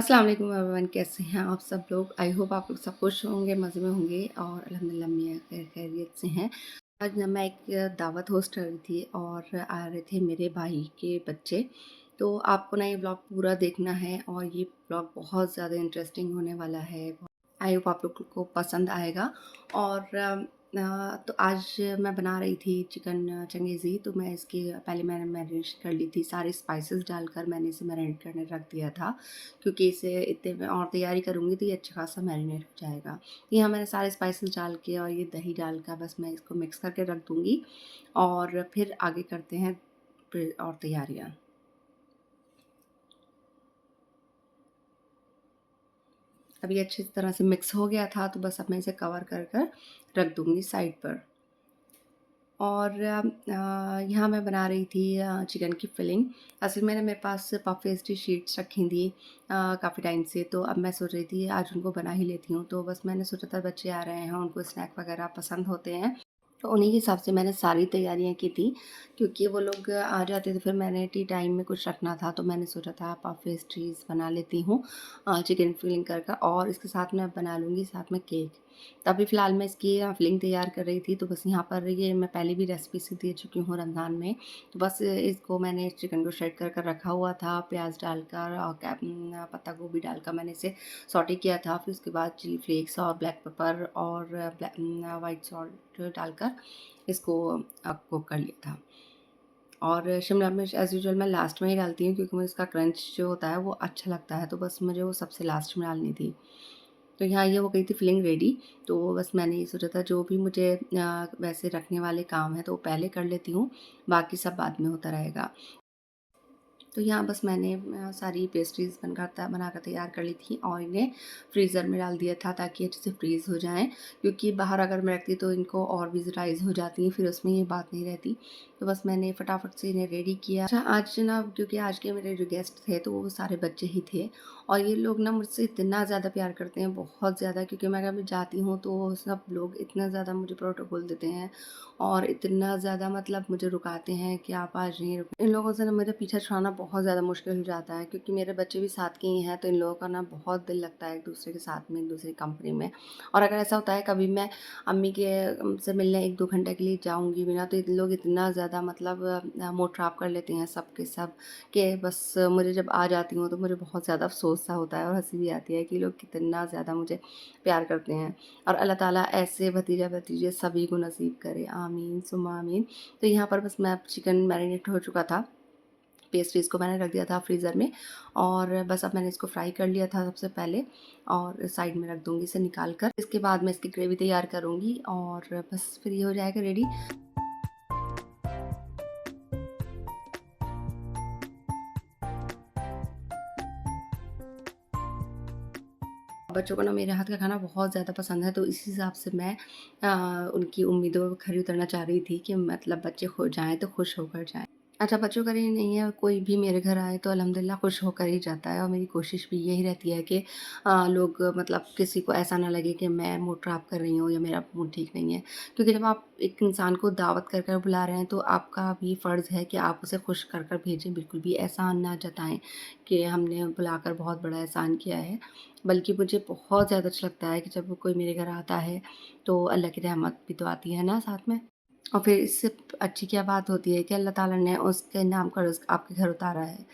अस्सलाम वालेकुम एवरीवन, कैसे हैं आप सब लोग? आई होप आप लोग सब खुश होंगे, मज़े में होंगे और अल्हम्दुलिल्लाह मैं खैरियत से हैं। आज ना मैं एक दावत होस्ट कर रही थी और आ रहे थे मेरे भाई के बच्चे। तो आपको ना ये व्लॉग पूरा देखना है और ये व्लॉग बहुत ज़्यादा इंटरेस्टिंग होने वाला है। आई होप आप लोग को पसंद आएगा। और तो आज मैं बना रही थी चिकन चंगेज़ी। तो मैं इसकी पहले मैंने मैरिनेशन कर ली थी, सारे स्पाइसेस डालकर मैंने इसे मैरिनेट करने रख दिया था, क्योंकि इसे इतने में और तैयारी करूँगी तो ये अच्छा खासा मैरिनेट हो जाएगा। तो यहाँ मैंने सारे स्पाइसेस डाल के और ये दही डालकर बस मैं इसको मिक्स करके रख दूँगी और फिर आगे करते हैं फिर और तैयारियाँ। अभी अच्छी तरह से मिक्स हो गया था, तो बस अब मैं इसे कवर कर कर रख दूँगी साइड पर। और यहाँ मैं बना रही थी चिकन की फिलिंग। असल में ना मेरे पास पफ पेस्ट्री शीट्स रखी थी काफ़ी टाइम से, तो अब मैं सोच रही थी आज उनको बना ही लेती हूँ। तो बस मैंने सोचा था बच्चे आ रहे हैं, उनको स्नैक वगैरह पसंद होते हैं, तो उन्हीं के हिसाब से मैंने सारी तैयारियाँ की थी। क्योंकि वो लोग आ जाते तो फिर मैंने टी टाइम में कुछ रखना था, तो मैंने सोचा था पफ पेस्ट्रीज़ बना लेती हूँ चिकन फिलिंग कर कर, और इसके साथ मैं बना लूँगी साथ में केक। तो अभी फ़िलहाल मैं इसकी फिलिंग तैयार कर रही थी, तो बस यहाँ पर ये मैं पहले भी रेसिपी सी दे चुकी हूँ रमज़ान में। तो बस इसको मैंने चिकन को श्रेड कर कर रखा हुआ था, प्याज डालकर और पत्ता गोभी डालकर मैंने इसे सॉटे किया था। फिर उसके बाद चिली फ्लेक्स और ब्लैक पेपर और वाइट सॉल्ट डालकर इसको कुक कर लिया था। और शिमला मिर्च एज़ यूजुअल मैं लास्ट में ही डालती हूँ, क्योंकि मुझे इसका क्रंच जो होता है वो अच्छा लगता है, तो बस मुझे वो सबसे लास्ट में डालनी थी। तो यहाँ ये हो गई थी फिलिंग रेडी। तो बस मैंने ये सोचा था जो भी मुझे वैसे रखने वाले काम हैं तो वो पहले कर लेती हूँ, बाकी सब बाद में होता रहेगा। तो यहाँ बस मैंने सारी पेस्ट्रीज़ बनाकर तैयार कर ली थी और इन्हें फ्रीज़र में डाल दिया था, ताकि अच्छे से फ्रीज़ हो जाएँ, क्योंकि बाहर अगर मैं रखती तो इनको और भी ड्राइज़ हो जाती हैं, फिर उसमें ये बात नहीं रहती। तो बस मैंने फटाफट से इन्हें रेडी किया। अच्छा, आज ना क्योंकि आज के मेरे जो गेस्ट थे तो वो सारे बच्चे ही थे, और ये लोग ना मुझसे इतना ज़्यादा प्यार करते हैं, बहुत ज़्यादा, क्योंकि मैं कभी जाती हूँ तो सब लोग इतना ज़्यादा मुझे प्रोटोकॉल देते हैं और इतना ज़्यादा मतलब मुझे रुकाते हैं कि आप आज नहीं रुके। इन लोगों से ना मेरा पीछा छुड़ाना बहुत ज़्यादा मुश्किल हो जाता है, क्योंकि मेरे बच्चे भी साथ के ही हैं, तो इन लोगों का ना बहुत दिल लगता है एक दूसरे के साथ में, एक दूसरे की कंपनी में। और अगर ऐसा होता है कभी मैं अम्मी के से मिलने 1-2 घंटे के लिए जाऊँगी भी ना, तो इन लोग इतना ज़्यादा मतलब मूड ख़राब कर लेते हैं सब के सब, कि बस मुझे जब आ जाती हूँ तो मुझे बहुत ज़्यादा अफ़सोस सा होता है और हँसी भी आती है कि लोग कितना ज़्यादा मुझे प्यार करते हैं। और अल्लाह ताला ऐसे भतीजा-भतीजे सभी को नसीब करे, आमीन सुम्मा आमीन। तो यहाँ पर बस मैं चिकन मैरिनेट हो चुका था, पेस्ट्रीज़ को मैंने रख दिया था फ्रीज़र में, और बस अब मैंने इसको फ्राई कर लिया था सबसे पहले, और साइड में रख दूँगी इसे निकाल कर। इसके बाद मैं इसकी ग्रेवी तैयार करूँगी और बस फिर ये हो जाएगा रेडी। बच्चों को ना मेरे हाथ का खाना बहुत ज़्यादा पसंद है, तो इसी हिसाब से मैं उनकी उम्मीदों पर खरी उतरना चाह रही थी कि मतलब बच्चे खो जाएँ तो खुश होकर जाएँ। अच्छा, बच्चों का ही नहीं है, कोई भी मेरे घर आए तो अल्हम्दुलिल्लाह खुश होकर ही जाता है, और मेरी कोशिश भी यही रहती है कि लोग मतलब किसी को ऐसा ना लगे कि मैं मूड ख़राब कर रही हूँ या मेरा मूड ठीक नहीं है। क्योंकि जब आप एक इंसान को दावत कर कर बुला रहे हैं, तो आपका भी फ़र्ज़ है कि आप उसे खुश कर कर भेजें, बिल्कुल भी एहसान ना जताएँ कि हमने बुलाकर बहुत बड़ा एहसान किया है। बल्कि मुझे बहुत ज़्यादा अच्छा लगता है कि जब कोई मेरे घर आता है, तो अल्लाह की रहमत भी तो आती है ना साथ में। और फिर इससे अच्छी क्या बात होती है कि अल्लाह ताला ने उसके नाम का रिज़्क आपके घर उतारा है।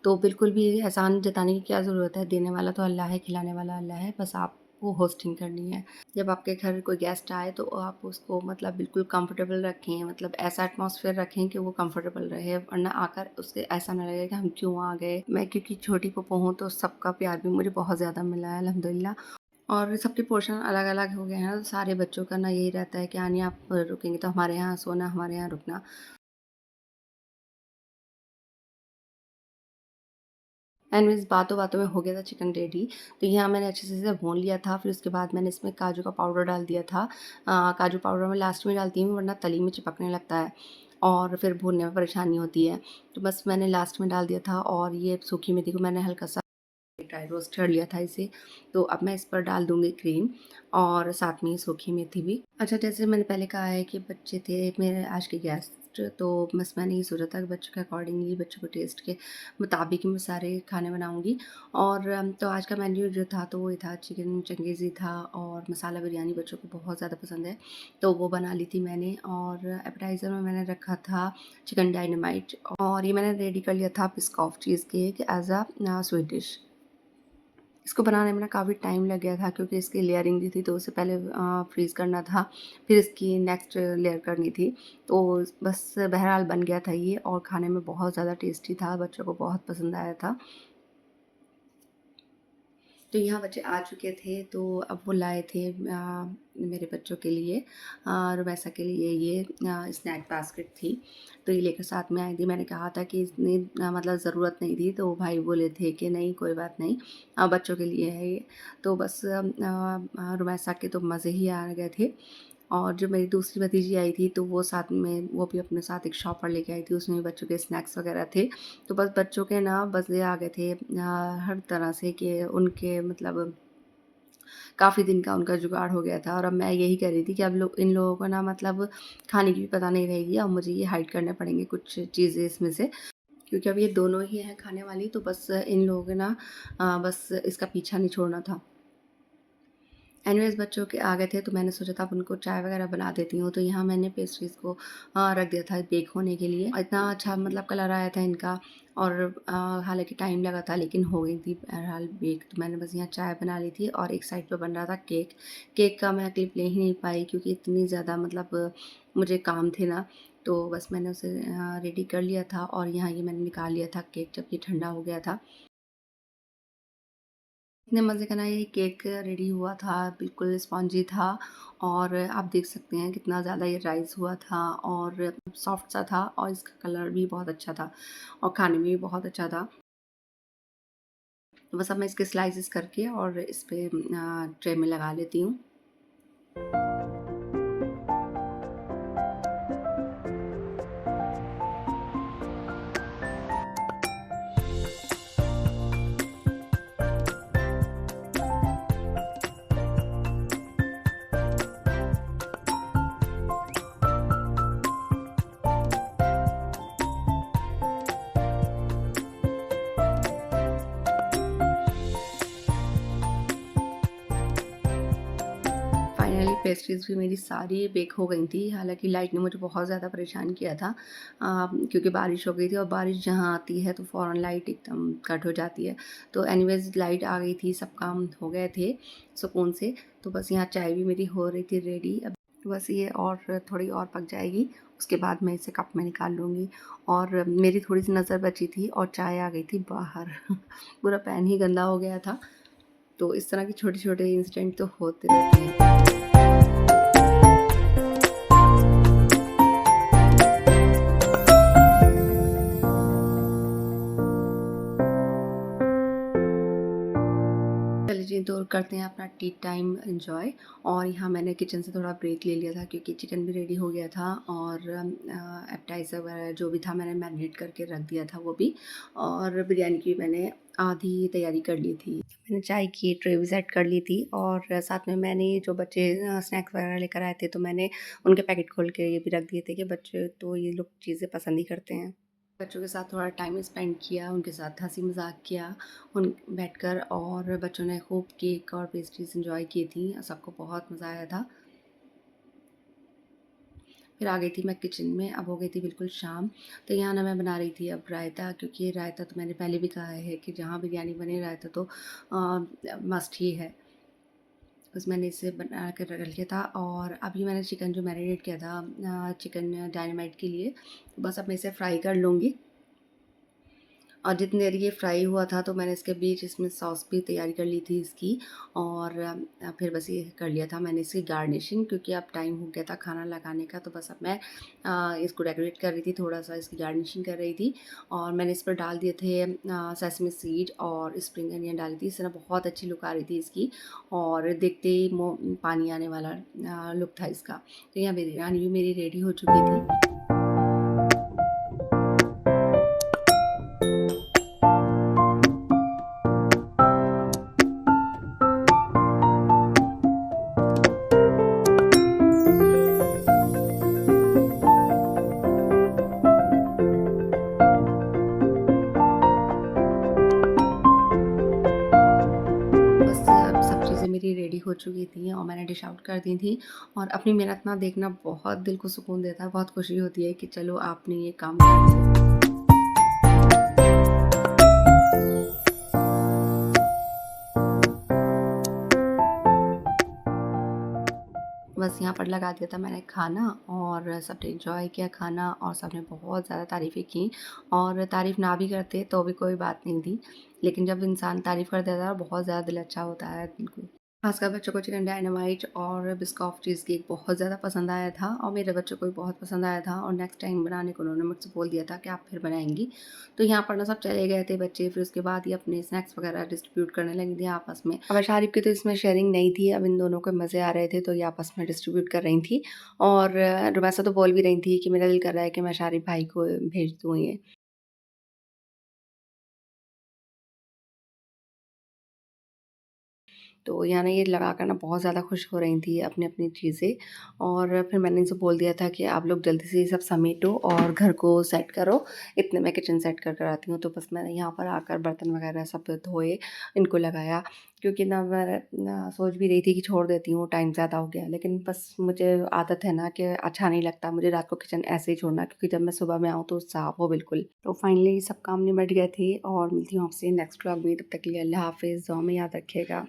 तो बिल्कुल भी एहसान जताने की क्या ज़रूरत है, देने वाला तो अल्लाह है, खिलाने वाला अल्लाह है, बस आपको होस्टिंग करनी है। जब आपके घर कोई गेस्ट आए तो आप उसको मतलब बिल्कुल कंफर्टेबल रखें, मतलब ऐसा एटमॉस्फेयर रखें कि वो कंफर्टेबल रहे, वरना आकर उसे ऐसा ना लगे कि हम क्यों आ गए। मैं क्योंकि छोटी पप्पू हूँ, तो सबका प्यार भी मुझे बहुत ज़्यादा मिला है अल्हम्दुलिल्लाह। और सबके पोर्शन अलग-अलग हो गए हैं, तो सारे बच्चों का ना यही रहता है कि यानी आप रुकेंगे तो हमारे यहाँ सोना, हमारे यहाँ रुकना। एनीवेज़ बातों-बातों में हो गया था चिकन रेडी। तो यहाँ मैंने अच्छे से इसे भून लिया था, फिर उसके बाद मैंने इसमें काजू का पाउडर डाल दिया था। काजू पाउडर मैं लास्ट में डालती हूँ, वरना तली में चिपकने लगता है और फिर भूनने में परेशानी होती है। तो बस मैंने लास्ट में डाल दिया था, और ये सूखी मेथी को मैंने हल्का-सा ड्राई रोस्ट कर लिया था इसे। तो अब मैं इस पर डाल दूँगी क्रीम और साथ में ही सूखी मेथी भी। अच्छा, जैसे मैंने पहले कहा है कि बच्चे थे मेरे आज के गेस्ट, टेस्ट, तो बस मैंने ये सोचा था कि बच्चों के अकॉर्डिंगली, बच्चों के टेस्ट के मुताबिक मैं सारे खाने बनाऊँगी। और तो आज का मेन्यू जो था तो वो था चिकन चंगेज़ी था, और मसाला बिरयानी बच्चों को बहुत ज़्यादा पसंद है, तो वो बना ली थी मैंने। और एपेटाइज़र में मैंने रखा था चिकन डायनामाइट, और ये मैंने रेडी कर लिया था Biscoff cheese cake as a sweet dish. इसको बनाने में ना काफ़ी टाइम लग गया था, क्योंकि इसकी लेयरिंग भी थी, तो उससे पहले फ्रीज़ करना था, फिर इसकी नेक्स्ट लेयर करनी थी। तो बस बहरहाल बन गया था ये, और खाने में बहुत ज़्यादा टेस्टी था, बच्चों को बहुत पसंद आया था। तो यहाँ बच्चे आ चुके थे, तो अब वो लाए थे मेरे बच्चों के लिए, रुमैसा के लिए ये स्नैक बास्केट थी, तो ये लेकर साथ में आई थी। मैंने कहा था कि इतनी मतलब ज़रूरत नहीं थी, तो भाई बोले थे कि नहीं कोई बात नहीं, बच्चों के लिए है ये। तो बस रुमैसा के तो मज़े ही आ गए थे। और जो मेरी दूसरी भतीजी आई थी, तो वो साथ में, वो भी अपने साथ एक शॉपर लेके आई थी, उसमें भी बच्चों के स्नैक्स वगैरह थे। तो बस बच्चों के ना मज़े आ गए थे हर तरह से, कि उनके मतलब काफ़ी दिन का उनका जुगाड़ हो गया था। और अब मैं यही कह रही थी कि अब इन लोगों को ना मतलब खाने की भी पता नहीं रहेगी, अब मुझे ये हाइड करने पड़ेंगे कुछ चीज़ें इसमें से, क्योंकि अब ये दोनों ही हैं खाने वाली, तो बस इन लोगों को ना बस इसका पीछा नहीं छोड़ना था। एनीवेज़ बच्चों के आ गए थे, तो मैंने सोचा था अब उनको चाय वगैरह बना देती हूँ। तो यहाँ मैंने पेस्ट्रीज़ को रख दिया था बेक होने के लिए। इतना अच्छा मतलब कलर आया था इनका, और हालाँकि टाइम लगा था, लेकिन हो गई थी बहरहाल बेक। तो मैंने बस यहाँ चाय बना ली थी, और एक साइड पे बन रहा था केक। केक का मैं क्लिप ले ही नहीं पाई, क्योंकि इतनी ज़्यादा मतलब मुझे काम थे ना, तो बस मैंने उसे रेडी कर लिया था, और यहाँ ये मैंने निकाल लिया था केक जब ये ठंडा हो गया था। इतने मज़े का ना ये केक रेडी हुआ था, बिल्कुल स्पॉन्जी था, और आप देख सकते हैं कितना ज़्यादा ये राइज़ हुआ था, और सॉफ्ट सा था, और इसका कलर भी बहुत अच्छा था, और खाने में भी बहुत अच्छा था। तो बस अब मैं इसके स्लाइसेस करके और इस पे ट्रे में लगा लेती हूँ। फाइनली पेस्ट्रीज़ भी मेरी सारी बेक हो गई थी। हालाँकि लाइट ने मुझे बहुत ज़्यादा परेशान किया था, क्योंकि बारिश हो गई थी, और बारिश जहाँ आती है तो फ़ौरन लाइट एकदम कट हो जाती है। तो एनीवेज़ लाइट आ गई थी, सब काम हो गए थे सुकून से। तो बस यहाँ चाय भी मेरी हो रही थी रेडी। अब बस ये और थोड़ी और पक जाएगी, उसके बाद मैं इसे कप में निकाल लूँगी। और मेरी थोड़ी-सी नज़र बची थी, और चाय आ गई थी बाहर। पूरा पैन ही गंदा हो गया था। तो इस तरह के छोटे-छोटे इंसिडेंट तो होते रहते हैं। चलिए जी, तो करते हैं अपना टी टाइम एन्जॉय। और यहाँ मैंने किचन से थोड़ा ब्रेक ले लिया था, क्योंकि चिकन भी रेडी हो गया था, और एपेटाइज़र वगैरह जो भी था मैंने मैरिनेट करके रख दिया था वो भी, और बिरयानी की मैंने आधी तैयारी कर ली थी। मैंने चाय की ट्रे भी सेट कर ली थी, और साथ में मैंने जो बच्चे स्नैक्स वगैरह लेकर आए थे, तो मैंने उनके पैकेट खोल के ये भी रख दिए थे, कि बच्चे तो ये लोग चीज़ें पसंद ही करते हैं। बच्चों के साथ थोड़ा टाइम स्पेंड किया, उनके साथ हँसी मज़ाक किया उन बैठकर, और बच्चों ने खूब केक और पेस्ट्रीज़ एंजॉय की थी, सबको बहुत मज़ा आया था। फिर आ गई थी मैं किचन में, अब हो गई थी बिल्कुल शाम। तो यहाँ ना मैं बना रही थी अब रायता, क्योंकि रायता तो मैंने पहले भी कहा है कि जहाँ बिरयानी बने रायता तो मस्ट ही है। बस मैंने इसे बना कर रख लिया था, और अभी मैंने चिकन जो मैरिनेट किया था चिकन डायनामाइट के लिए, बस अब मैं इसे फ्राई कर लूँगी। और जितनी देर ये फ्राई हुआ था, तो मैंने इसके बीच इसमें सॉस भी तैयारी कर ली थी इसकी, और फिर बस ये कर लिया था मैंने इसकी गार्निशिंग, क्योंकि अब टाइम हो गया था खाना लगाने का। तो बस अब मैं इसको डेकोरेट कर रही थी, थोड़ा-सा इसकी गार्निशिंग कर रही थी, और मैंने इस पर डाल दिए थे सेसमी सीड, और स्प्रिंग अनियन डाली थी। इस तरह बहुत अच्छी लुक आ रही थी इसकी, और देखते ही मुँह पानी आने वाला लुक था इसका। तो यहाँ बिरयानी भी मेरी रेडी हो चुकी थी। चुकी थी और मैंने डिश आउट कर दी थी। और अपनी मेहनत ना देखना बहुत दिल को सुकून देता है, बहुत खुशी होती है कि चलो आपने ये काम कर दिया। बस यहाँ पर लगा दिया था मैंने खाना और सबने एन्जॉय किया खाना और सबने बहुत ज़्यादा तारीफ़ें की। और तारीफ़ ना भी करते तो भी कोई बात नहीं थी, लेकिन जब इंसान तारीफ़ कर देता है बहुत ज़्यादा दिल अच्छा होता है दिल को। खासकर बच्चों को चिकन डायनामाइट और बिस्कॉफ चीज़ केक बहुत ज़्यादा पसंद आया था और मेरे बच्चों को भी बहुत पसंद आया था और नेक्स्ट टाइम बनाने को उन्होंने मुझसे बोल दिया था कि आप फिर बनाएँगी। तो यहाँ पर ना सब चले गए थे बच्चे, फिर उसके बाद ये अपने स्नैक्स वगैरह डिस्ट्रीब्यूट करने लगी थी आपस में। अब शारिब की तो इसमें शेयरिंग नहीं थी, अब इन दोनों को मज़े आ रहे थे तो ये आपस में डिस्ट्रीब्यूट कर रही थी। और रुमैसा तो बोल भी रही थी कि मेरा दिल कर रहा है कि मैं शारिब भाई को भेज दूँ ये। तो यहाँ ना ये लगाकर ना बहुत ज़्यादा खुश हो रही थी अपनी-अपनी चीज़ें। और फिर मैंने इनसे बोल दिया था कि आप लोग जल्दी से ये सब समेटो और घर को सेट करो, इतने में किचन सेट कर कर आती हूँ। तो बस मैंने यहाँ पर आकर बर्तन वगैरह सब धोए, इनको लगाया, क्योंकि ना मैं ना सोच भी रही थी कि छोड़ देती हूँ, टाइम ज़्यादा हो गया। लेकिन बस मुझे आदत है ना कि अच्छा नहीं लगता मुझे रात को किचन ऐसे ही छोड़ना, क्योंकि जब मैं सुबह में आऊँ तो साफ़ हो बिल्कुल। तो फाइनली सब काम निपट गए थे और मिलती हूँ आपसे नेक्स्ट व्लॉग में, तब तक के लिए अल्लाह हाफ़िज़, दुआ में याद रखिएगा।